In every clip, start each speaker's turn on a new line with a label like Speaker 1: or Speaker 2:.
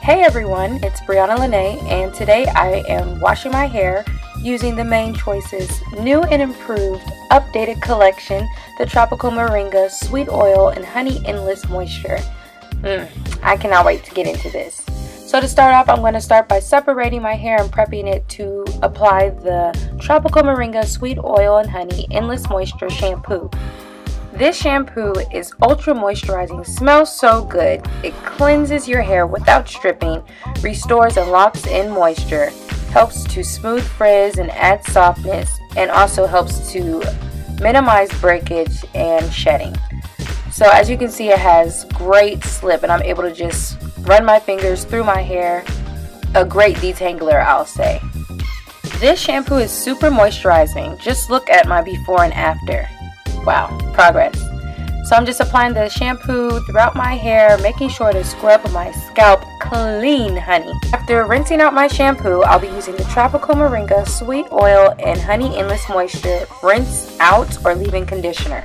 Speaker 1: Hey everyone, it's Briana Lynee, and today I am washing my hair using the Mane Choice's new and improved updated collection, the Tropical Moringa Sweet Oil and Honey Endless Moisture. I cannot wait to get into this. So to start off, I'm going to start by separating my hair and prepping it to apply the Tropical Moringa Sweet Oil and Honey Endless Moisture shampoo. This shampoo is ultra moisturizing, smells so good, it cleanses your hair without stripping, restores and locks in moisture, helps to smooth frizz and add softness, and also helps to minimize breakage and shedding. So as you can see, it has great slip and I'm able to just run my fingers through my hair. A great detangler, I'll say. This shampoo is super moisturizing. Just look at my before and after. Wow, progress. So I'm just applying the shampoo throughout my hair, making sure to scrub my scalp clean, honey. After rinsing out my shampoo, I'll be using the Tropical Moringa Sweet Oil and Honey Endless Moisture Rinse Out or Leave-In Conditioner.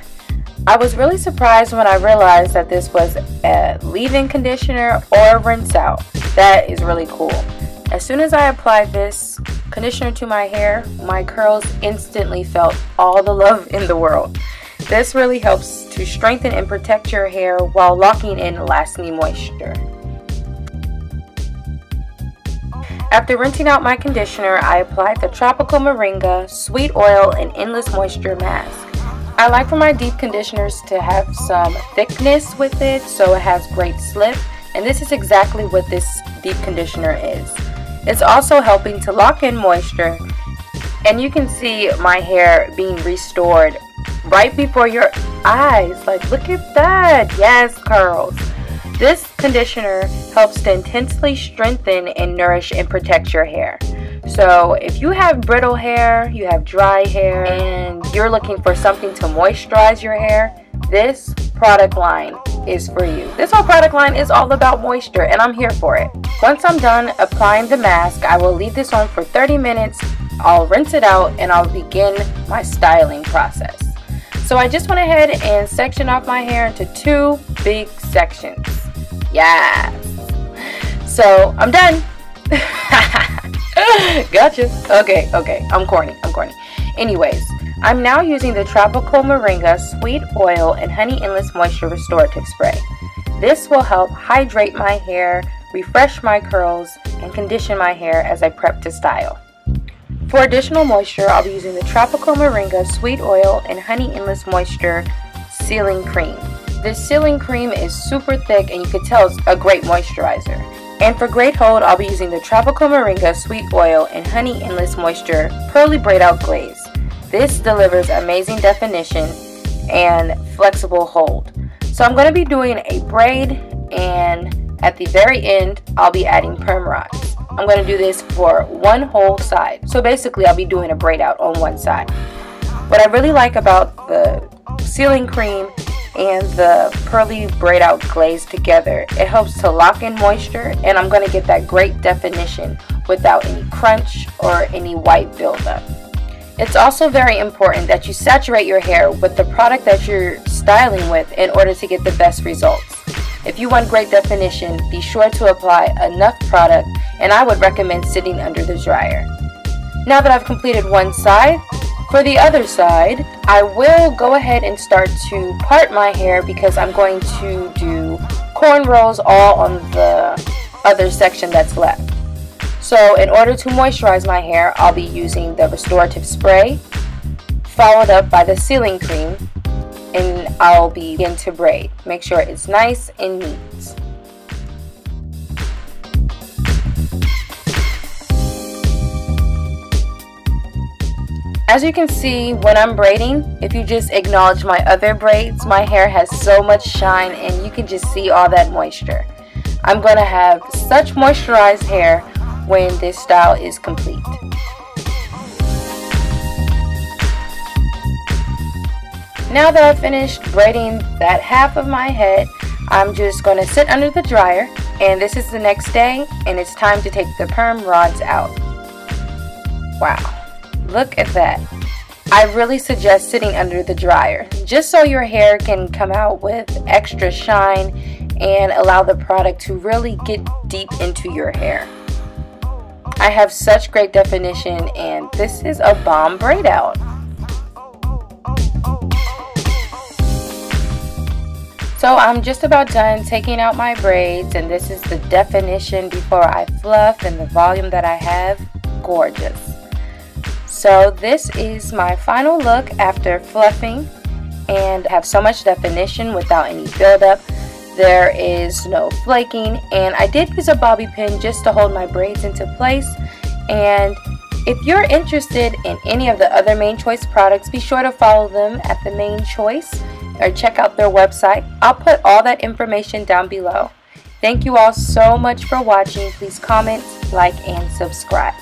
Speaker 1: I was really surprised when I realized that this was a leave-in conditioner or rinse out. That is really cool. As soon as I applied this conditioner to my hair, my curls instantly felt all the love in the world. This really helps to strengthen and protect your hair while locking in lasting moisture. After rinsing out my conditioner, I applied the Tropical Moringa Sweet Oil and Endless Moisture Mask. I like for my deep conditioners to have some thickness with it so it has great slip, and this is exactly what this deep conditioner is. It's also helping to lock in moisture, and you can see my hair being restored right before your eyes. Like, look at that. Yes, curls. This conditioner helps to intensely strengthen and nourish and protect your hair. So if you have brittle hair, you have dry hair, and you're looking for something to moisturize your hair, this product line is for you. This whole product line is all about moisture, and I'm here for it. Once I'm done applying the mask, I will leave this on for 30 minutes. I'll rinse it out and I'll begin my styling process. So I just went ahead and sectioned off my hair into two big sections. Yes. So I'm done. Gotcha. Okay. I'm corny. Anyways, I'm now using the Tropical Moringa Sweet Oil and Honey Endless Moisture Restorative Spray. This will help hydrate my hair, refresh my curls, and condition my hair as I prep to style. For additional moisture, I'll be using the Tropical Moringa Sweet Oil and Honey Endless Moisture Sealing Cream. This sealing cream is super thick and you can tell it's a great moisturizer. And for great hold, I'll be using the Tropical Moringa Sweet Oil and Honey Endless Moisture Pearly Braid Out Glaze. This delivers amazing definition and flexible hold. So I'm going to be doing a braid, and at the very end, I'll be adding perm rods. I'm going to do this for one whole side. So basically, I'll be doing a braid out on one side. What I really like about the sealing cream and the pearly braid out glaze together, it helps to lock in moisture, and I'm going to get that great definition without any crunch or any white buildup. It's also very important that you saturate your hair with the product that you're styling with in order to get the best results. If you want great definition, be sure to apply enough product, and I would recommend sitting under the dryer. Now that I've completed one side, for the other side, I will go ahead and start to part my hair because I'm going to do cornrows all on the other section that's left. So in order to moisturize my hair, I'll be using the Restorative Spray, followed up by the sealing cream, and I'll begin to braid. Make sure it's nice and neat. As you can see, when I'm braiding, if you just acknowledge my other braids, my hair has so much shine and you can just see all that moisture. I'm going to have such moisturized hair when this style is complete. Now that I've finished braiding that half of my head, I'm just going to sit under the dryer, and this is the next day, and it's time to take the perm rods out. Wow. Look at that. I really suggest sitting under the dryer just so your hair can come out with extra shine and allow the product to really get deep into your hair. I have such great definition, and this is a bomb braid out. So I'm just about done taking out my braids, and this is the definition before I fluff and the volume that I have. Gorgeous. So this is my final look after fluffing, and have so much definition without any buildup. There is no flaking, and I did use a bobby pin just to hold my braids into place. And if you're interested in any of the other Mane Choice products, be sure to follow them at the Mane Choice or check out their website. I'll put all that information down below. Thank you all so much for watching. Please comment, like, and subscribe.